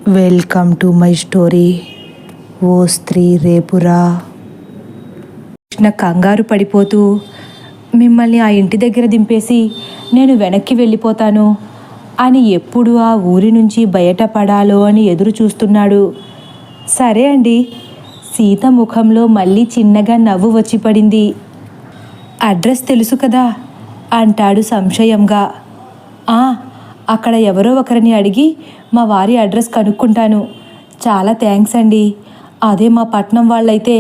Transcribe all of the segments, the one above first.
Welcome to my story. ఓ స్త్రీ రేపురా. కృష్ణ కంగారు పడిపోతూ, మిమ్మల్ని ఆ ఇంటి దగ్గర దింపేసి నేను వెనక్కి వెళ్ళిపోతాను అని ఎప్పుడు ఆ ఊరి నుంచి బయటపడాలో అని ఎదురు చూస్తున్నాడు. సరే అండి. సీత ముఖంలో మళ్ళీ చిన్నగా నవ్వు వచ్చి పడింది. అడ్రస్ తెలుసు కదా అంటాడు సంశయంగా. అక్కడ ఎవరో ఒకరిని అడిగి మా వారి అడ్రస్ కనుక్కుంటాను. చాలా థ్యాంక్స్ అండి. అదే మా పట్నం వాళ్ళైతే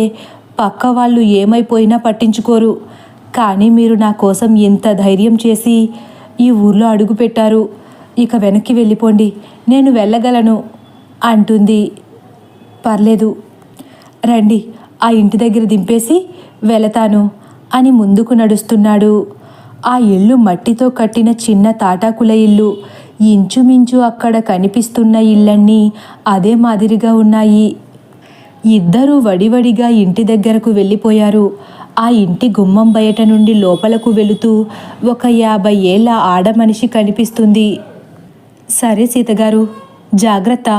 పక్క వాళ్ళు ఏమైపోయినా పట్టించుకోరు. కానీ మీరు నా కోసం ఎంత ధైర్యం చేసి ఈ ఊర్లో అడుగు పెట్టారు. ఇక వెనక్కి వెళ్ళిపోండి, నేను వెళ్ళగలను అంటుంది. పర్లేదు రండి, ఆ ఇంటి దగ్గర దింపేసి వెళతాను అని ముందుకు నడుస్తున్నాడు. ఆ ఇల్లు మట్టితో కట్టిన చిన్న తాటాకుల ఇల్లు. ఇంచుమించు అక్కడ కనిపిస్తున్న ఇళ్ళన్నీ అదే మాదిరిగా ఉన్నాయి. ఇద్దరూ వడివడిగా ఇంటి దగ్గరకు వెళ్ళిపోయారు. ఆ ఇంటి గుమ్మం బయట నుండి లోపలకు వెళుతూ ఒక 50 ఏళ్ల ఆడమనిషి కనిపిస్తుంది. సరే సీతగారు, జాగ్రత్త,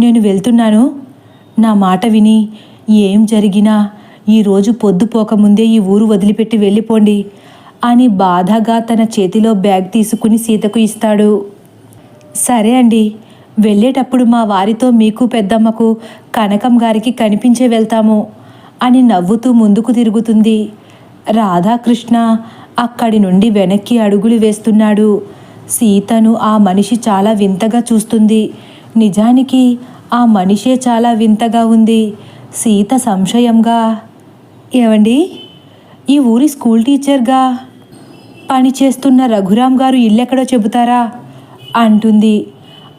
నేను వెళ్తున్నాను. నా మాట విని ఏం జరిగినా ఈరోజు పొద్దుపోకముందే ఈ ఊరు వదిలిపెట్టి వెళ్ళిపోండి అని బాధగా తన చేతిలో బ్యాగ్ తీసుకుని సీతకు ఇస్తాడు. సరే అండి, వెళ్ళేటప్పుడు మా వారితో మీకు పెద్దమ్మకు కనకం గారికి కనిపించే వెళ్తాము అని నవ్వుతూ ముందుకు తిరుగుతుంది. రాధాకృష్ణ అక్కడి నుండి వెనక్కి అడుగులు వేస్తున్నాడు. సీతను ఆ మనిషి చాలా వింతగా చూస్తుంది. నిజానికి ఆ మనిషే చాలా వింతగా ఉంది. సీత సంశయంగా, ఏవండి, ఈ ఊరి స్కూల్ టీచర్గా పనిచేస్తున్న రఘురాం గారు ఇల్లెక్కడో చెబుతారా అంటుంది.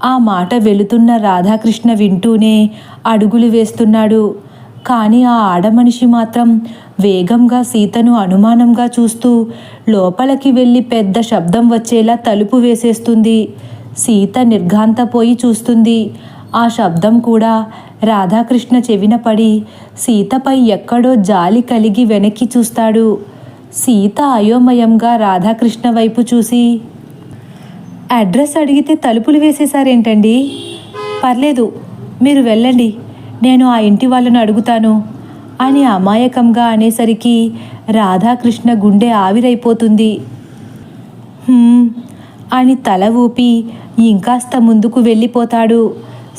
ఆ మాట వెళుతున్న రాధాకృష్ణ వింటూనే అడుగులు వేస్తున్నాడు. కానీ ఆ ఆడమనిషి మాత్రం వేగంగా సీతను అనుమానంగా చూస్తూ లోపలికి వెళ్ళి పెద్ద శబ్దం వచ్చేలా తలుపు వేసేస్తుంది. సీత నిర్ఘాంతపోయి చూస్తుంది. ఆ శబ్దం కూడా రాధాకృష్ణ చెవిన పడి సీతపై ఎక్కడో జాలి కలిగి వెనక్కి చూస్తాడు. సీత అయోమయంగా రాధాకృష్ణ వైపు చూసి, అడ్రస్ అడిగితే తలుపులు వేసేశారేంటండి? పర్లేదు, మీరు వెళ్ళండి, నేను ఆ ఇంటి వాళ్ళను అడుగుతాను అని అమాయకంగా అనేసరికి రాధాకృష్ణ గుండె ఆవిరైపోతుంది. అని తల ఊపి ఇంకాస్త ముందుకు వెళ్ళిపోతాడు.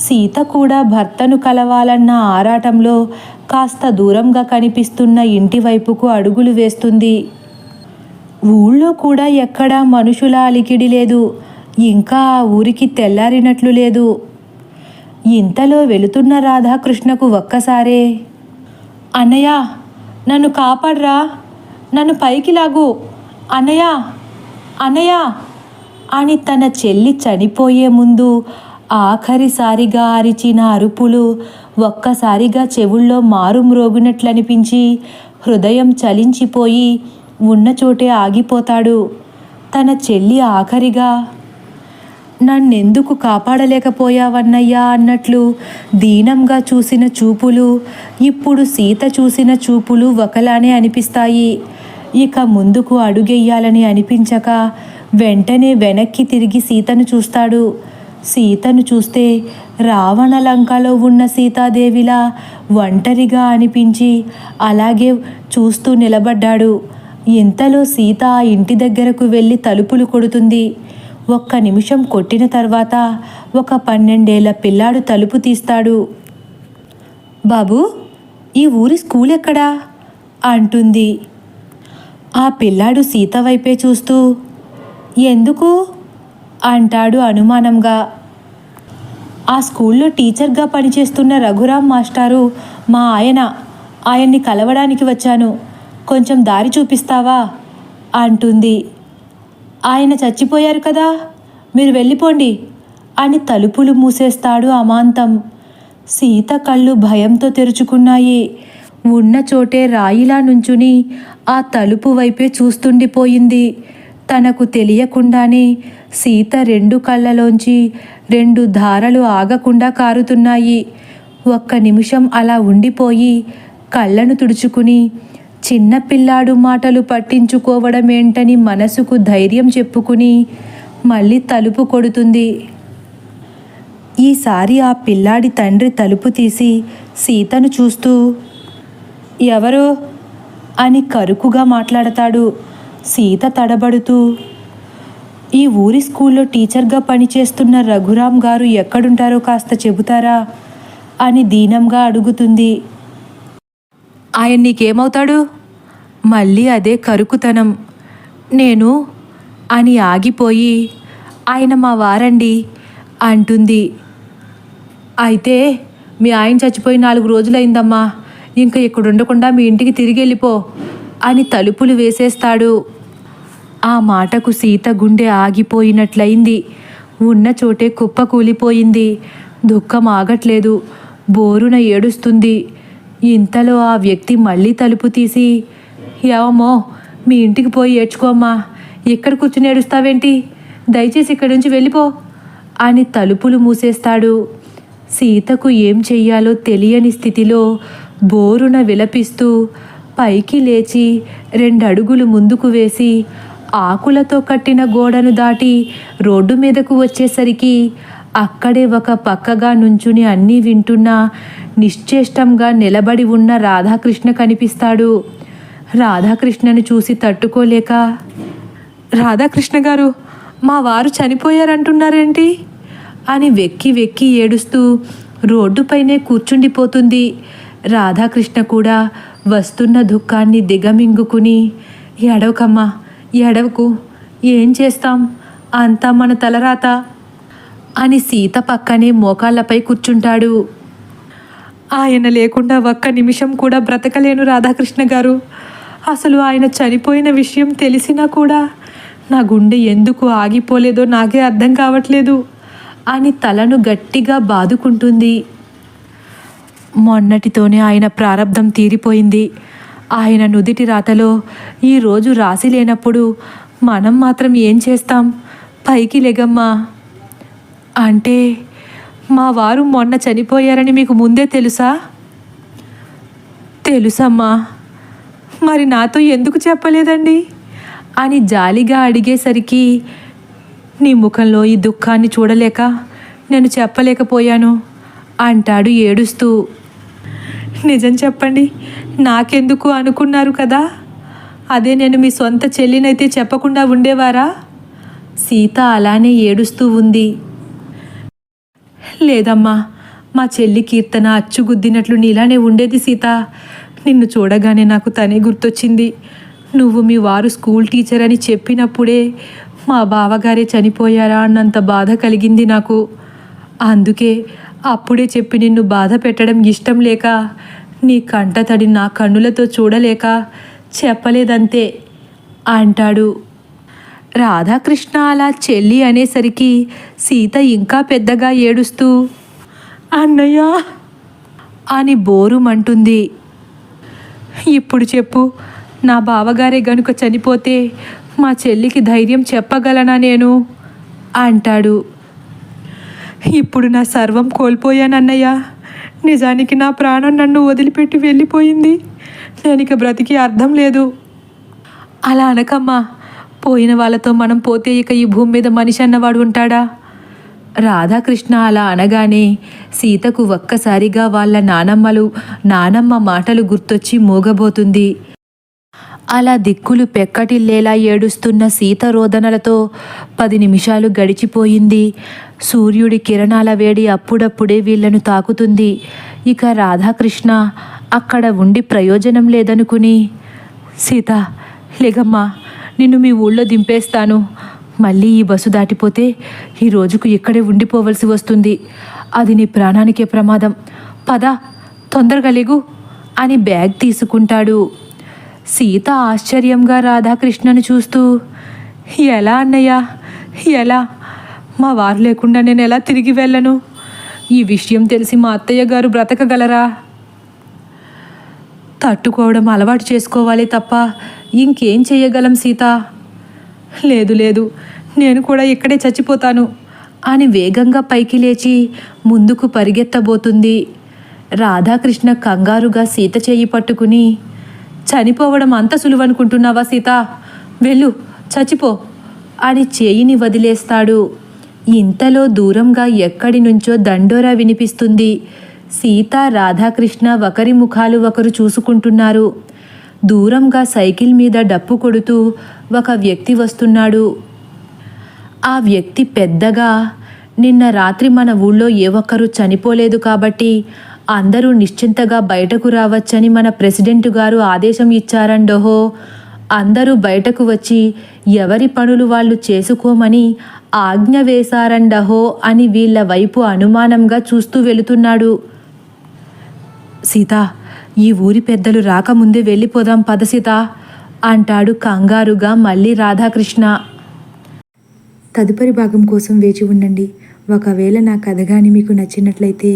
సీత కూడా భర్తను కలవాలన్న ఆరాటంలో కాస్త దూరంగా కనిపిస్తున్న ఇంటి వైపుకు అడుగులు వేస్తుంది. ఊళ్ళో కూడా ఎక్కడా మనుషుల అలికిడి లేదు. ఇంకా ఆ ఊరికి తెల్లారినట్లు లేదు. ఇంతలో వెళుతున్న రాధాకృష్ణకు ఒక్కసారే, అన్నయ్య, నన్ను కాపాడరా, నన్ను పైకి లాగు, అన్నయ్య, అన్నయ్య అని తన చెల్లి చనిపోయే ముందు ఆఖరిసారిగా అరిచిన అరుపులు ఒక్కసారిగా చెవుల్లో మారుమ్రోగినట్లనిపించి హృదయం చలించిపోయి ఉన్న చోటే ఆగిపోతాడు. తన చెల్లి ఆఖరిగా, నన్నెందుకు కాపాడలేకపోయావన్నయ్యా అన్నట్లు దీనంగా చూసిన చూపులు ఇప్పుడు సీత చూసిన చూపులు ఒకలానే అనిపిస్తాయి. ఇక ముందుకు అడుగెయ్యాలని అనిపించక వెంటనే వెనక్కి తిరిగి సీతను చూస్తాడు. సీతను చూస్తే రావణలంకలో ఉన్న సీతాదేవిలా ఒంటరిగా అనిపించి అలాగే చూస్తూ నిలబడ్డాడు. ఇంతలో సీత ఆ ఇంటి దగ్గరకు వెళ్ళి తలుపులు కొడుతుంది. ఒక్క నిమిషం కొట్టిన తర్వాత ఒక 12 ఏళ్ల పిల్లాడు తలుపు తీస్తాడు. బాబు, ఈ ఊరి స్కూల్ ఎక్కడా అంటుంది. ఆ పిల్లాడు సీత వైపే చూస్తూ, ఎందుకు అంటాడు అనుమానంగా. ఆ స్కూల్లో టీచర్గా పనిచేస్తున్న రఘురాం మాస్టారు మా ఆయన్ని కలవడానికి వచ్చాను, కొంచెం దారి చూపిస్తావా అంటుంది. ఆయన చచ్చిపోయారు కదా, మీరు వెళ్ళిపోండి అని తలుపులు మూసేస్తాడు అమాంతం. సీత కళ్ళు భయంతో తెరుచుకున్నాయి. ఉన్న చోటే రాయిలా నుంచుని ఆ తలుపు వైపే చూస్తుండిపోయింది. తనకు తెలియకుండానే సీత 2 కళ్ళలోంచి 2 ధారలు ఆగకుండా కారుతున్నాయి. ఒక్క నిమిషం అలా ఉండిపోయి కళ్ళను తుడుచుకుని చిన్నపిల్లాడు మాటలు పట్టించుకోవడమేంటని మనసుకు ధైర్యం చెప్పుకుని మళ్ళీ తలుపు కొడుతుంది. ఈసారి ఆ పిల్లాడి తండ్రి తలుపు తీసి సీతను చూస్తూ, ఎవరు అని కరుకుగా మాట్లాడతాడు. సీత తడబడుతూ, ఈ ఊరి స్కూల్లో టీచర్గా పనిచేస్తున్న రఘురాం గారు ఎక్కడుంటారో కాస్త చెబుతారా అని దీనంగా అడుగుతుంది. ఆయన నీకేమవుతాడు? మళ్ళీ అదే కరుకుతనం. నేను అని ఆగిపోయి, ఆయన మా వారండి అంటుంది. అయితే మీ ఆయన చచ్చిపోయి 4 రోజులైందమ్మా, ఇంకా ఇక్కడ ఉండకుండా మీ ఇంటికి తిరిగి వెళ్ళిపో అని తలుపులు వేసేస్తాడు. ఆ మాటకు సీత గుండె ఆగిపోయినట్లయింది. ఉన్న చోటే కుప్ప కూలిపోయింది. దుఃఖం ఆగట్లేదు. బోరున ఏడుస్తుంది. ఇంతలో ఆ వ్యక్తి మళ్ళీ తలుపు తీసి, ఏమో మీ ఇంటికి పోయి ఏడ్చుకోమ్మా, ఇక్కడ కూర్చుని ఏడుస్తావేంటి, దయచేసి ఇక్కడి నుంచి వెళ్ళిపో అని తలుపులు మూసేస్తాడు. సీతకు ఏం చెయ్యాలో తెలియని స్థితిలో బోరున విలపిస్తూ పైకి లేచి 2 అడుగులు ముందుకు వేసి ఆకులతో కట్టిన గోడను దాటి రోడ్డు మీదకు వచ్చేసరికి అక్కడే ఒక పక్కగా నుంచుని అన్నీ వింటున్న నిశ్చేష్టంగా నిలబడి ఉన్న రాధాకృష్ణ కనిపిస్తాడు. రాధాకృష్ణను చూసి తట్టుకోలేక, రాధాకృష్ణ గారు, మా వారు చనిపోయారంటున్నారేంటి అని వెక్కి వెక్కి ఏడుస్తూ రోడ్డుపైనే కూర్చుండిపోతుంది. రాధాకృష్ణ కూడా వస్తున్న దుఃఖాన్ని దిగమింగుకుని, ఎడవకమ్మా, ఎడవకు, ఏం చేస్తాం, అంతా మన తలరాత అని సీత పక్కనే మోకాళ్ళపై కూర్చుంటాడు. ఆయన లేకుండా ఒక్క నిమిషం కూడా బ్రతకలేను రాధాకృష్ణ గారు. అసలు ఆయన చనిపోయిన విషయం తెలిసినా కూడా నా గుండె ఎందుకు ఆగిపోలేదో నాకే అర్థం కావట్లేదు అని తలను గట్టిగా బాదుకుంటుంది. మొన్నటితోనే ఆయన ప్రారంధం తీరిపోయింది. ఆయన నుదిటి రాతలో ఈరోజు రాసి లేనప్పుడు మనం మాత్రం ఏం చేస్తాం, పైకి లెగమ్మా. అంటే మా వారు మొన్న చనిపోయారని మీకు ముందే తెలుసా? తెలుసమ్మా. మరి నాతో ఎందుకు చెప్పలేదండి అని జాలిగా అడిగేసరికి, నీ ముఖంలో ఈ దుఃఖాన్ని చూడలేక నేను చెప్పలేకపోయాను అంటాడు ఏడుస్తూ. నిజం చెప్పండి, నాకెందుకు అనుకున్నారు కదా, అదే నేను మీ సొంత చెల్లినైతే చెప్పకుండా ఉండేవారా? సీత అలానే ఏడుస్తూ ఉంది. లేదమ్మా, మా చెల్లి కీర్తన అచ్చుగుద్దినట్లు నీలానే ఉండేది సీత. నిన్ను చూడగానే నాకు తనే గుర్తొచ్చింది. నువ్వు మీ వారు స్కూల్ టీచర్ అని చెప్పినప్పుడే మా బావగారే చనిపోయారా అన్నంత బాధ కలిగింది నాకు. అందుకే అప్పుడే చెప్పి నిన్ను బాధ పెట్టడం ఇష్టం లేక, నీ కంటతడి నా కన్నులతో చూడలేక చెప్పలేదంతే అంటాడు. రాధాకృష్ణ అలా చెల్లి అనేసరికి సీత ఇంకా పెద్దగా ఏడుస్తూ, అన్నయ్య అని బోరుమంటుంది. ఇప్పుడు చెప్పు, నా బావగారే గనుక చనిపోతే మా చెల్లికి ధైర్యం చెప్పగలనా నేను అంటాడు. ఇప్పుడు నా సర్వం కోల్పోయానన్నయ్య. నిజానికి నా ప్రాణం నన్ను వదిలిపెట్టి వెళ్ళిపోయింది. నేను ఇక బ్రతికి అర్థం లేదు. అలా అనకమ్మా, పోయిన వాళ్ళతో మనం పోతే ఇక ఈ భూమి మీద మనిషి అన్నవాడు ఉంటాడా? రాధాకృష్ణ అలా అనగానే సీతకు ఒక్కసారిగా వాళ్ళ నానమ్మ మాటలు గుర్తొచ్చి మూగబోతుంది. అలా దిక్కులు పెక్కటిల్లేలా ఏడుస్తున్న సీత రోదనలతో 10 నిమిషాలు గడిచిపోయింది. సూర్యుడి కిరణాల వేడి అప్పుడప్పుడే వీళ్లను తాకుతుంది. ఇక రాధాకృష్ణ అక్కడ ఉండి ప్రయోజనం లేదనుకుని, సీత లేగమ్మా, నిన్ను మీ ఊళ్ళో దింపేస్తాను. మళ్ళీ ఈ బస్సు దాటిపోతే ఈ రోజుకు ఇక్కడే ఉండిపోవలసి వస్తుంది. అది నీ ప్రాణానికే ప్రమాదం. పద, తొందరగా లేగు అని బ్యాగ్ తీసుకుంటాడు. సీత ఆశ్చర్యంగా రాధాకృష్ణను చూస్తూ, ఎలా అన్నయ్య, ఎలా? మా వారు లేకుండా నేను ఎలా తిరిగి వెళ్ళను? ఈ విషయం తెలిసి మా అత్తయ్య గారు బ్రతకగలరా? తట్టుకోవడం అలవాటు చేసుకోవాలి తప్ప ఇంకేం చేయగలం సీత. లేదు లేదు, నేను కూడా ఇక్కడే చచ్చిపోతాను అని వేగంగా పైకి లేచి ముందుకు పరిగెత్తబోతుంది. రాధాకృష్ణ కంగారుగా సీత చేయి పట్టుకుని, చనిపోవడం అంత సులువనుకుంటున్నావా సీత? వెళ్ళు, చచ్చిపో అని చేయిని వదిలేస్తాడు. ఇంతలో దూరంగా ఎక్కడి నుంచో దండోరా వినిపిస్తుంది. సీత, రాధాకృష్ణ ఒకరి ముఖాలు ఒకరు చూసుకుంటున్నారు. దూరంగా సైకిల్ మీద డప్పు కొడుతూ ఒక వ్యక్తి వస్తున్నాడు. ఆ వ్యక్తి పెద్దగా, నిన్న రాత్రి మన ఊళ్ళో ఏ ఒక్కరూ చనిపోలేదు కాబట్టి అందరూ నిశ్చింతగా బయటకు రావచ్చని మన ప్రెసిడెంట్ గారు ఆదేశం ఇచ్చారండోహో. అందరూ బయటకు వచ్చి ఎవరి పనులు వాళ్ళు చేసుకోమని ఆజ్ఞ వేశారండహో అని వీళ్ళ వైపు అనుమానంగా చూస్తూ వెళుతున్నాడు. సీత, ఈ ఊరి పెద్దలు రాకముందే వెళ్ళిపోదాం పద సీత అంటాడు కంగారుగా మళ్ళీ రాధాకృష్ణ. తదుపరి భాగం కోసం వేచి ఉండండి. ఒకవేళ నా కథ కానీ మీకు నచ్చినట్లయితే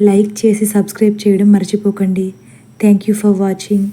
లైక్ చేసి సబ్స్క్రైబ్ చేయడం మర్చిపోకండి. Thank you for watching.